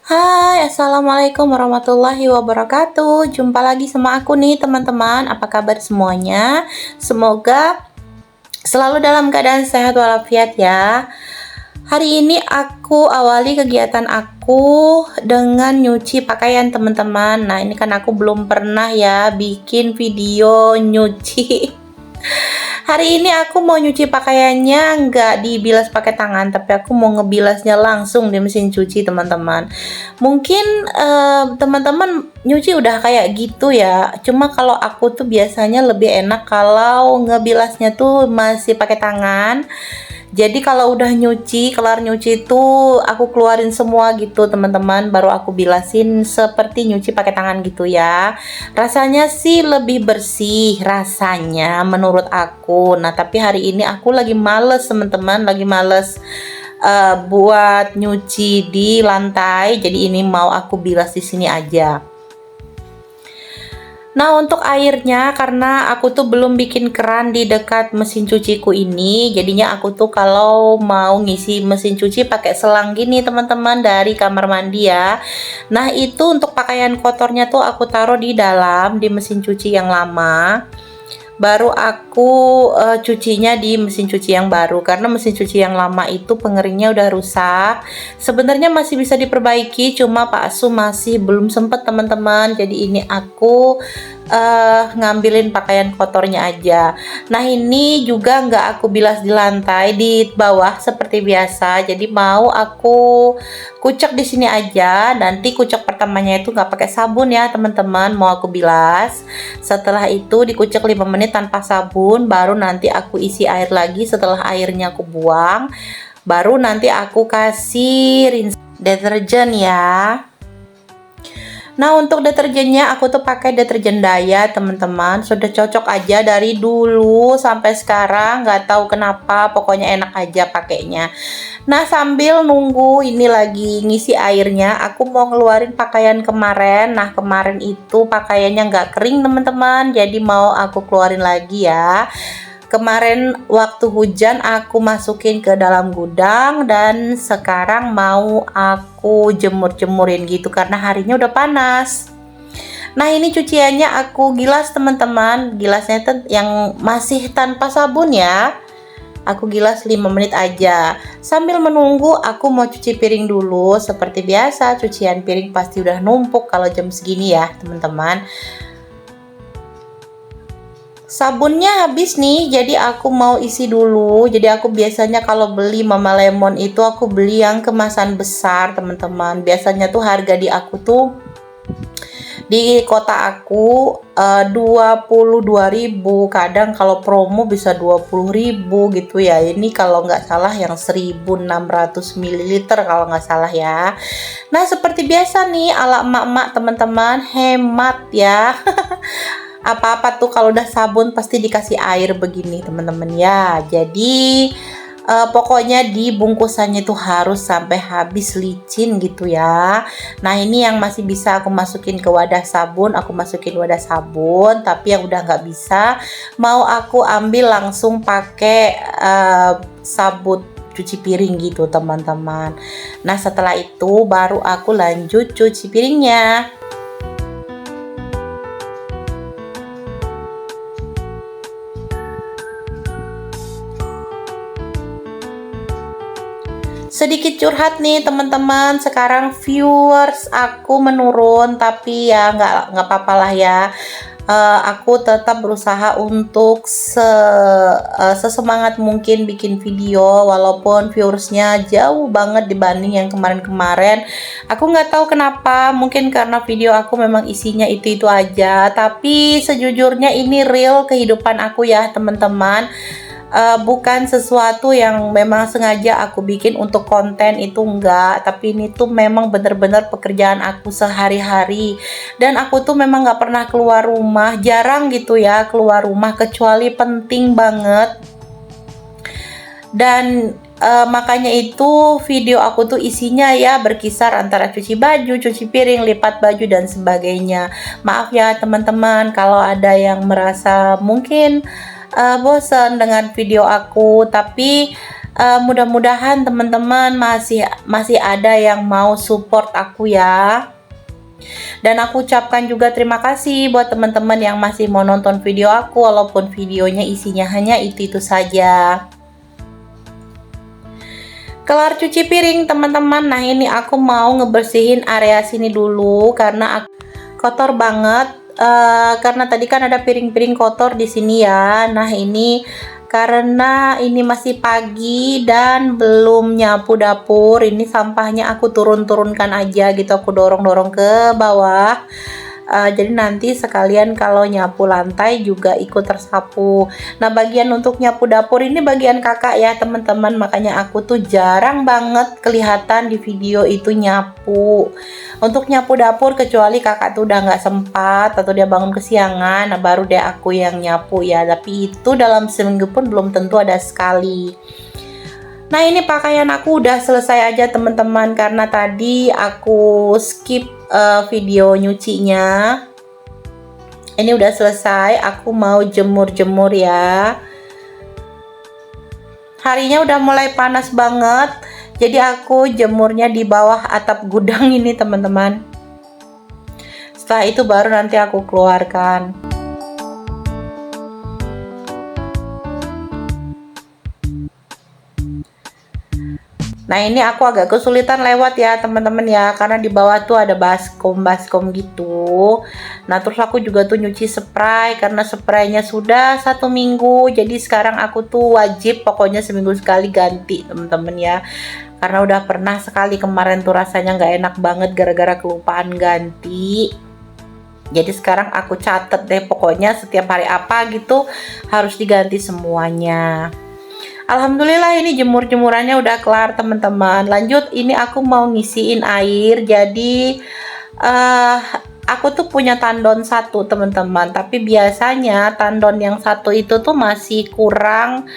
Hai, assalamualaikum warahmatullahi wabarakatuh. Jumpa lagi sama aku nih, teman-teman. Apa kabar semuanya? Semoga selalu dalam keadaan sehat walafiat ya. Hari ini aku awali kegiatan aku dengan nyuci pakaian, teman-teman. Nah, ini kan aku belum pernah ya bikin video nyuci. Hari ini aku mau nyuci pakaiannya nggak dibilas pakai tangan, tapi aku mau ngebilasnya langsung di mesin cuci, teman-teman. Mungkin teman-teman nyuci udah kayak gitu ya. Cuma kalau aku tuh biasanya lebih enak kalau ngebilasnya tuh masih pakai tangan. Jadi kalau udah nyuci, kelar nyuci tuh aku keluarin semua gitu, teman-teman, baru aku bilasin seperti nyuci pakai tangan gitu ya. Rasanya sih lebih bersih rasanya menurut aku. Nah, tapi hari ini aku lagi males, teman-teman, lagi males buat nyuci di lantai. Jadi ini mau aku bilas di sini aja. Nah, untuk airnya, karena aku tuh belum bikin keran di dekat mesin cuciku ini, jadinya aku tuh kalau mau ngisi mesin cuci pakai selang gini, teman-teman, dari kamar mandi ya. Nah, itu untuk pakaian kotornya tuh aku taruh di dalam di mesin cuci yang lama. Baru aku cucinya di mesin cuci yang baru, karena mesin cuci yang lama itu pengeringnya udah rusak. Sebenarnya masih bisa diperbaiki, cuma Pak Su masih belum sempet, teman-teman. Jadi ini aku ngambilin pakaian kotornya aja. Nah, ini juga nggak aku bilas di lantai, di bawah seperti biasa. Jadi mau aku kucek di sini aja. Nanti kucek pertamanya itu nggak pakai sabun ya, teman-teman. Mau aku bilas. Setelah itu dikucek 5 menit tanpa sabun, baru nanti aku isi air lagi. Setelah airnya aku buang, baru nanti aku kasih rinse deterjen ya. Nah, untuk deterjennya aku tuh pakai deterjen Daya, teman-teman. Sudah cocok aja dari dulu sampai sekarang, nggak tahu kenapa, pokoknya enak aja pakainya. Nah, sambil nunggu ini lagi ngisi airnya, aku mau ngeluarin pakaian kemarin. Nah, kemarin itu pakaiannya nggak kering, teman-teman, jadi mau aku keluarin lagi ya. Kemarin waktu hujan aku masukin ke dalam gudang, dan sekarang mau aku jemur-jemurin gitu karena harinya udah panas. Nah, ini cuciannya aku gilas, teman-teman. Gilasnya tuh yang masih tanpa sabun ya. Aku gilas 5 menit aja. Sambil menunggu aku mau cuci piring dulu. Seperti biasa, cucian piring pasti udah numpuk kalau jam segini ya, teman-teman. Sabunnya habis nih, jadi aku mau isi dulu. Jadi aku biasanya kalau beli Mama Lemon itu aku beli yang kemasan besar, teman-teman. Biasanya tuh harga di aku tuh di kota aku 22.000, kadang kalau promo bisa 20.000 gitu ya. Ini kalau nggak salah yang 1.600 ml kalau nggak salah ya. Nah, seperti biasa nih ala emak-emak, teman-teman, hemat ya. Apa-apa tuh kalau udah sabun pasti dikasih air begini, teman-teman ya. Jadi pokoknya di bungkusannya tuh harus sampai habis licin gitu ya. Nah, ini yang masih bisa aku masukin ke wadah sabun, aku masukin wadah sabun. Tapi yang udah nggak bisa, mau aku ambil langsung pakai sabun cuci piring gitu, teman-teman. Nah, setelah itu baru aku lanjut cuci piringnya. Sedikit curhat nih, teman-teman, sekarang viewers aku menurun, tapi ya nggak apa-apa lah ya. Aku tetap berusaha untuk sesemangat mungkin bikin video, walaupun viewersnya jauh banget dibanding yang kemarin-kemarin. Aku nggak tahu kenapa, mungkin karena video aku memang isinya itu aja, tapi sejujurnya ini real kehidupan aku ya, teman-teman. Bukan sesuatu yang memang sengaja aku bikin untuk konten, itu enggak, tapi ini tuh memang bener-bener pekerjaan aku sehari-hari. Dan aku tuh memang nggak pernah keluar rumah, jarang gitu ya keluar rumah kecuali penting banget. Dan makanya itu video aku tuh isinya ya berkisar antara cuci baju, cuci piring, lipat baju dan sebagainya. Maaf ya, teman-teman, kalau ada yang merasa mungkin bosan dengan video aku, tapi Mudah-mudahan teman-teman masih ada yang mau support aku ya. Dan aku ucapkan juga terima kasih buat teman-teman yang masih mau nonton video aku walaupun videonya isinya hanya itu-itu saja. Kelar cuci piring teman-teman. Nah, ini aku mau ngebersihin area sini dulu karena aku kotor banget. Karena tadi kan ada piring-piring kotor di sini ya. Nah, ini karena ini masih pagi dan belum nyapu dapur, ini sampahnya aku turunkan aja gitu, aku dorong ke bawah. Jadi nanti sekalian kalau nyapu lantai juga ikut tersapu. Nah, bagian untuk nyapu dapur ini bagian kakak ya teman-teman, makanya aku tuh jarang banget kelihatan di video itu nyapu. Untuk nyapu dapur kecuali kakak tuh udah nggak sempat atau dia bangun kesiangan, nah baru deh aku yang nyapu ya. Tapi itu dalam seminggu pun belum tentu ada sekali. Nah, ini pakaian aku udah selesai aja teman-teman, karena tadi aku skip video nyucinya. Ini udah selesai, aku mau jemur-jemur ya. Harinya udah mulai panas banget, jadi aku jemurnya di bawah atap gudang ini teman-teman. Setelah itu baru nanti aku keluarkan. Nah, ini aku agak kesulitan lewat ya teman-teman ya, karena di bawah tuh ada baskom gitu. Nah, terus aku juga tuh nyuci spray karena spraynya sudah 1 minggu, jadi sekarang aku tuh wajib pokoknya seminggu sekali ganti teman-teman ya, karena udah pernah sekali kemarin tuh rasanya nggak enak banget gara-gara kelupaan ganti. Jadi sekarang aku catet deh, pokoknya setiap hari apa gitu harus diganti semuanya. Alhamdulillah ini jemur-jemurannya udah kelar teman-teman. Lanjut, ini aku mau ngisiin air. Jadi aku tuh punya tandon 1 teman-teman, tapi biasanya tandon yang 1 itu tuh masih kurang,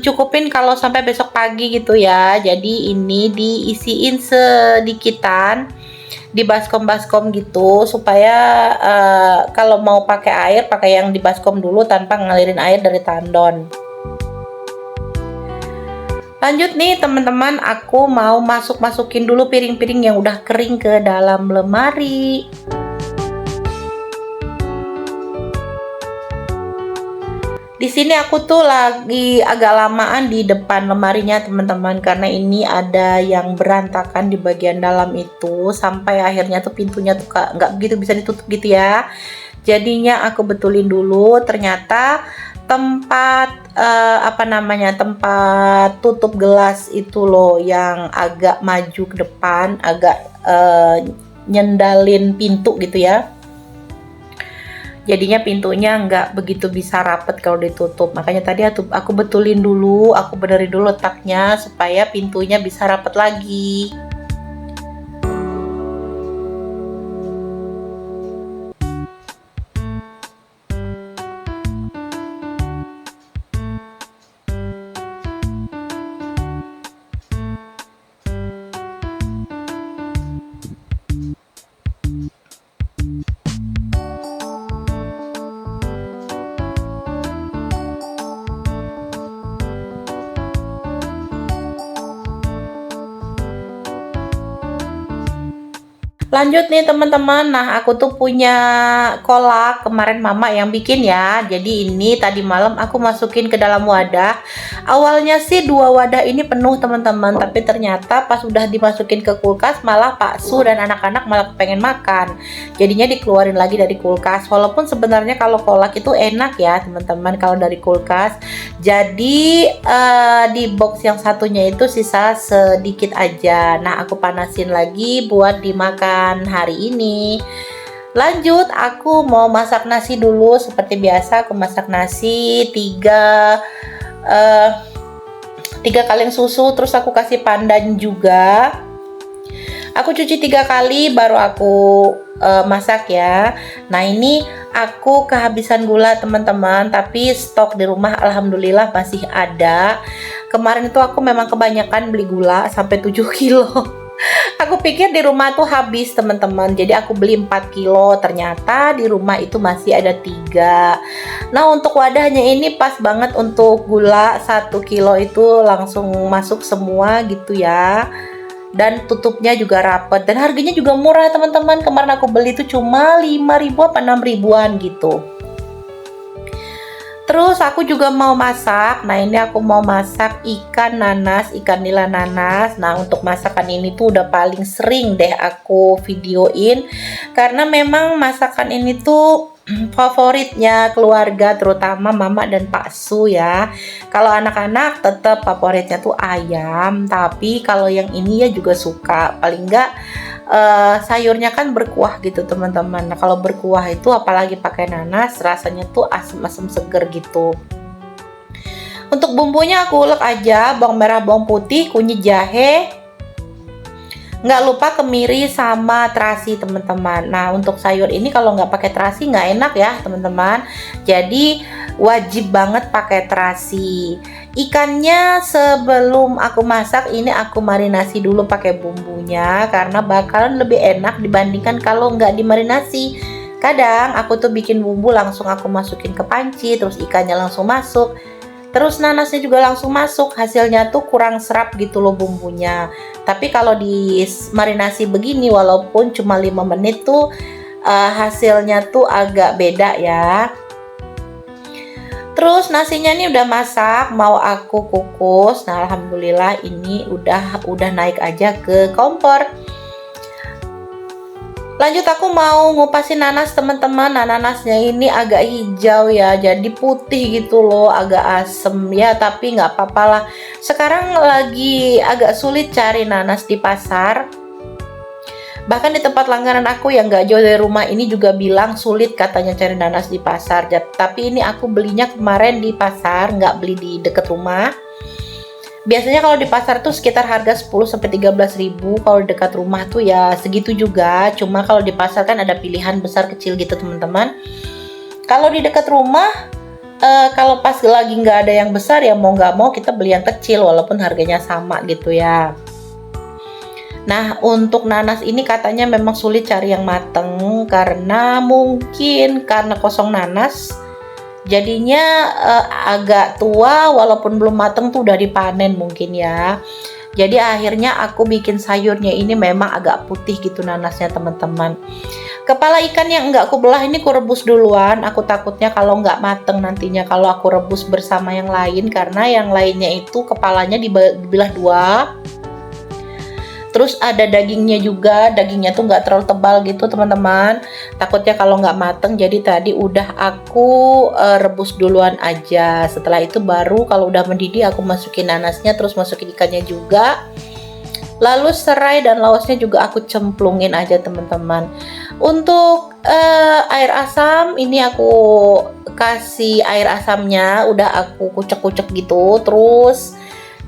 cukupin kalau sampai besok pagi gitu ya. Jadi ini diisiin sedikitan di baskom gitu, supaya kalau mau pakai air pakai yang di baskom dulu tanpa ngalirin air dari tandon. Lanjut nih teman-teman, aku mau masukin dulu piring-piring yang udah kering ke dalam lemari. Di sini aku tuh lagi agak lamaan di depan lemarinya teman-teman, karena ini ada yang berantakan di bagian dalam itu, sampai akhirnya tuh pintunya tuh nggak begitu bisa ditutup gitu ya. Jadinya aku betulin dulu, ternyata tempat tempat tutup gelas itu loh yang agak maju ke depan, agak nyendalin pintu gitu ya. Jadinya pintunya nggak begitu bisa rapet kalau ditutup. Makanya tadi aku betulin dulu, aku benerin dulu letaknya supaya pintunya bisa rapet lagi. Lanjut nih teman-teman, nah aku tuh punya kolak kemarin mama yang bikin ya. Jadi ini tadi malam aku masukin ke dalam wadah. Awalnya sih 2 wadah ini penuh teman-teman, tapi ternyata pas udah dimasukin ke kulkas malah Pak Su dan anak-anak malah pengen makan. Jadinya dikeluarin lagi dari kulkas. Walaupun sebenarnya kalau kolak itu enak ya teman-teman kalau dari kulkas. Jadi di box yang satunya itu sisa sedikit aja. Nah, aku panasin lagi buat dimakan hari ini. Lanjut, aku mau masak nasi dulu. Seperti biasa aku masak nasi 3 kaleng susu, terus aku kasih pandan juga. Aku cuci 3 kali baru aku masak ya. Nah, ini aku kehabisan gula teman-teman, tapi stok di rumah alhamdulillah masih ada. Kemarin itu aku memang kebanyakan beli gula sampai 7 kilo. Aku pikir di rumah tuh habis teman-teman, jadi aku beli 4 kilo, ternyata di rumah itu masih ada 3. Nah untuk wadahnya ini pas banget untuk gula 1 kilo itu langsung masuk semua gitu ya. Dan tutupnya juga rapet dan harganya juga murah teman-teman. Kemarin aku beli itu cuma 5.000 apa 6 ribuan gitu. Terus aku juga mau masak. Nah ini aku mau masak ikan nanas, ikan nila nanas. Nah untuk masakan ini tuh udah paling sering deh aku videoin, karena memang masakan ini tuh favoritnya keluarga, terutama mama dan Pak Su ya. Kalau anak-anak tetap favoritnya tuh ayam, tapi kalau yang ini ya juga suka. Paling enggak sayurnya kan berkuah gitu teman-teman. Nah kalau berkuah itu apalagi pakai nanas, rasanya tuh asem-asem seger gitu. Untuk bumbunya aku ulek aja, bawang merah, bawang putih, kunyit, jahe, nggak lupa kemiri sama terasi teman-teman. Nah untuk sayur ini kalau nggak pakai terasi nggak enak ya teman-teman, jadi wajib banget pakai terasi. Ikannya sebelum aku masak ini aku marinasi dulu pakai bumbunya, karena bakalan lebih enak dibandingkan kalau nggak dimarinasi. Kadang aku tuh bikin bumbu langsung aku masukin ke panci, terus ikannya langsung masuk, terus nanasnya juga langsung masuk, hasilnya tuh kurang serap gitu loh bumbunya. Tapi kalau di marinasi begini walaupun cuma 5 menit tuh hasilnya tuh agak beda ya. Terus nasinya ini udah masak, mau aku kukus. Nah alhamdulillah ini udah naik aja ke kompor. Lanjut aku mau ngupasin nanas teman-teman. Nah nanasnya ini agak hijau ya, jadi putih gitu loh, agak asem ya, tapi nggak apa-apa lah. Sekarang lagi agak sulit cari nanas di pasar. Bahkan di tempat langganan aku yang nggak jauh dari rumah ini juga bilang sulit katanya cari nanas di pasar. Tapi ini aku belinya kemarin di pasar, nggak beli di deket rumah. Biasanya kalau di pasar tuh sekitar harga 10-13 ribu, kalau dekat rumah tuh ya segitu juga. Cuma kalau di pasar kan ada pilihan besar kecil gitu teman-teman. Kalau di dekat rumah, kalau pas lagi nggak ada yang besar ya mau nggak mau kita beli yang kecil walaupun harganya sama gitu ya. Nah untuk nanas ini katanya memang sulit cari yang mateng, karena mungkin karena kosong nanas jadinya agak tua, walaupun belum mateng tuh udah dipanen mungkin ya. Jadi akhirnya aku bikin sayurnya ini memang agak putih gitu nanasnya teman-teman. Kepala ikan yang enggak aku belah ini aku rebus duluan. Aku takutnya kalau nggak mateng nantinya kalau aku rebus bersama yang lain, karena yang lainnya itu kepalanya dibelah dua. Terus ada dagingnya juga, dagingnya tuh nggak terlalu tebal gitu teman-teman. Takutnya kalau nggak mateng, jadi tadi udah aku rebus duluan aja. Setelah itu baru kalau udah mendidih aku masukin nanasnya, terus masukin ikannya juga. Lalu serai dan laosnya juga aku cemplungin aja teman-teman. Untuk air asam ini aku kasih air asamnya, udah aku kucek-kucek gitu, terus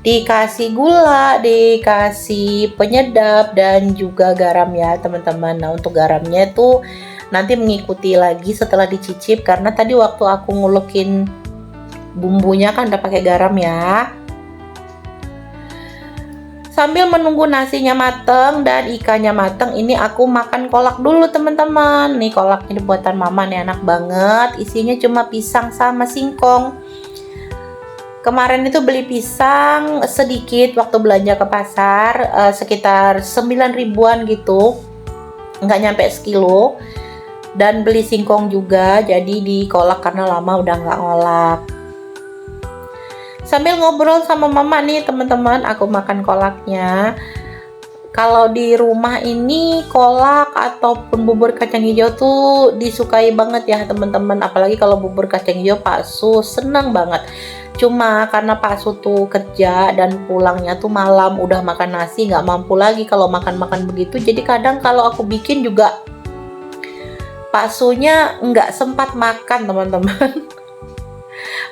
dikasih gula, dikasih penyedap dan juga garam ya teman-teman. Nah untuk garamnya itu nanti mengikuti lagi setelah dicicip, karena tadi waktu aku ngulekin bumbunya kan udah pakai garam ya. Sambil menunggu nasinya mateng dan ikannya mateng, ini aku makan kolak dulu teman-teman. Nih kolaknya buatan mama nih, enak banget, isinya cuma pisang sama singkong. Kemarin itu beli pisang sedikit waktu belanja ke pasar, sekitar 9 ribuan gitu, nggak nyampe sekilo. Dan beli singkong juga, jadi dikolak karena lama udah nggak ngolak. Sambil ngobrol sama mama nih teman-teman, aku makan kolaknya. Kalau di rumah ini kolak ataupun bubur kacang hijau tuh disukai banget ya teman-teman, apalagi kalau bubur kacang hijau Pak Su senang banget. Cuma karena Pak Su tuh kerja dan pulangnya tuh malam, udah makan nasi nggak mampu lagi kalau makan-makan begitu. Jadi kadang kalau aku bikin juga Pak Sunya nggak sempat makan teman-teman.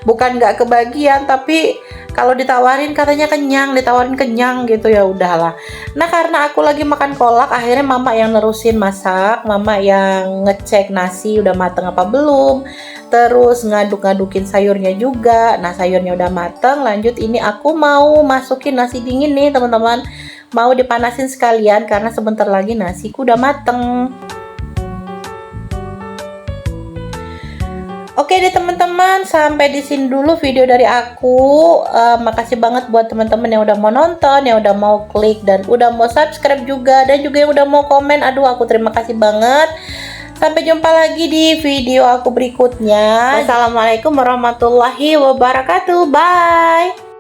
Bukan nggak kebagian, tapi kalau ditawarin katanya kenyang, ditawarin kenyang gitu, ya udahlah. Nah karena aku lagi makan kolak, akhirnya mama yang nerusin masak, mama yang ngecek nasi udah mateng apa belum, terus ngaduk-ngadukin sayurnya juga. Nah sayurnya udah mateng, lanjut ini aku mau masukin nasi dingin nih teman-teman. mau dipanasin sekalian karena sebentar lagi nasiku udah mateng. Oke deh teman-teman, sampai di sini dulu video dari aku. Makasih banget buat teman-teman yang udah mau nonton, yang udah mau klik dan udah mau subscribe juga, dan juga yang udah mau komen. Aduh, aku terima kasih banget. Sampai jumpa lagi di video aku berikutnya. Wassalamualaikum warahmatullahi wabarakatuh. Bye.